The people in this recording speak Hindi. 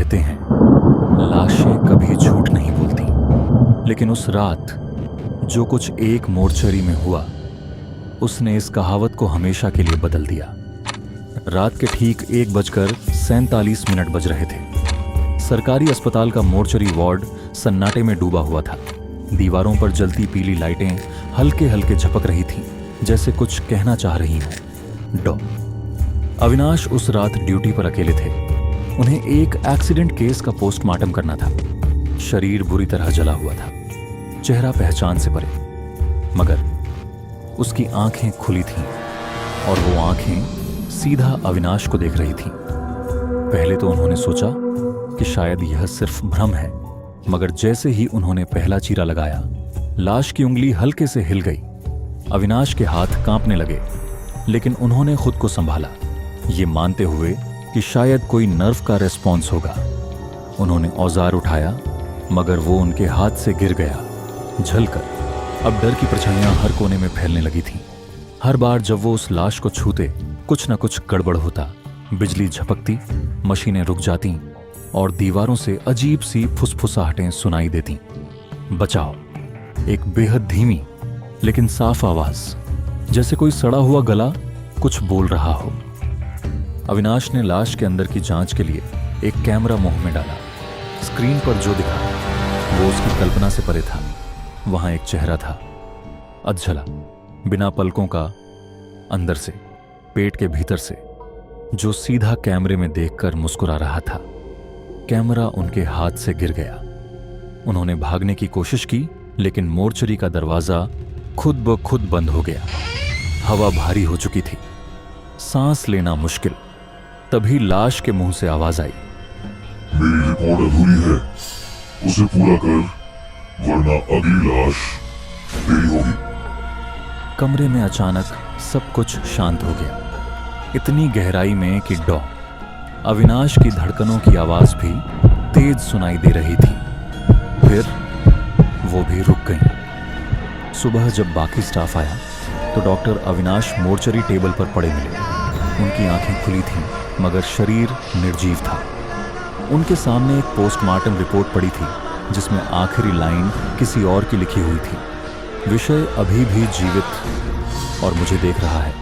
कहते हैं लाशें कभी झूठ नहीं बोलती, लेकिन उस रात जो कुछ एक मोर्चरी में हुआ उसने इस कहावत को हमेशा के लिए बदल दिया। रात के ठीक 1:47 बज रहे थे। सरकारी अस्पताल का मोर्चरी वार्ड सन्नाटे में डूबा हुआ था। दीवारों पर जलती पीली लाइटें हल्के हल्के झपक रही थीं, जैसे कुछ कहना चाह रही हों। डॉ अविनाश उस रात ड्यूटी पर अकेले थे। उन्हें एक एक्सीडेंट केस का पोस्टमार्टम करना था। शरीर बुरी तरह जला हुआ था, चेहरा पहचान से परे, मगर उसकी आंखें खुली थीं और वो आंखें सीधा अविनाश को देख रही थीं। पहले तो उन्होंने सोचा कि शायद यह सिर्फ भ्रम है, मगर जैसे ही उन्होंने पहला चीरा लगाया, लाश की उंगली हल्के से हिल गई। अविनाश के हाथ कांपने लगे, लेकिन उन्होंने खुद को संभाला, ये मानते हुए कि शायद कोई नर्व का रेस्पॉन्स होगा। उन्होंने औजार उठाया, मगर वो उनके हाथ से गिर गया, झलकर। अब डर की परछाइयां हर कोने में फैलने लगी थीं। हर बार जब वो उस लाश को छूते, कुछ न कुछ गड़बड़ होता। बिजली झपकती, मशीनें रुक जातीं और दीवारों से अजीब सी फुसफुसाहटें सुनाई देतीं। बचाओ। एक बेहद धीमी लेकिन साफ आवाज, जैसे कोई सड़ा हुआ गला कुछ बोल रहा हो। अविनाश ने लाश के अंदर की जांच के लिए एक कैमरा मुंह में डाला। स्क्रीन पर जो दिखा वो उसकी कल्पना से परे था। वहां एक चेहरा था, अधझला, बिना पलकों का, अंदर से, पेट के भीतर से, जो सीधा कैमरे में देखकर मुस्कुरा रहा था। कैमरा उनके हाथ से गिर गया। उन्होंने भागने की कोशिश की, लेकिन मोर्चरी का दरवाजा खुद ब खुद बंद हो गया। हवा भारी हो चुकी थी, सांस लेना मुश्किल। तभी लाश के मुंह से आवाज आई, मेरी रिपोर्ट अधूरी है, उसे पूरा कर, वरना अगली लाश तेरी होगी। कमरे में अचानक सब कुछ शांत हो गया, इतनी गहराई में कि डॉ अविनाश की धड़कनों की आवाज भी तेज सुनाई दे रही थी। फिर वो भी रुक गई। सुबह जब बाकी स्टाफ आया तो डॉक्टर अविनाश मोर्चरी टेबल पर पड़े मिले। उनकी आंखें खुली थीं, मगर शरीर निर्जीव था। उनके सामने एक पोस्टमार्टम रिपोर्ट पड़ी थी, जिसमें आखिरी लाइन किसी और की लिखी हुई थी, विषय अभी भी जीवित और मुझे देख रहा है।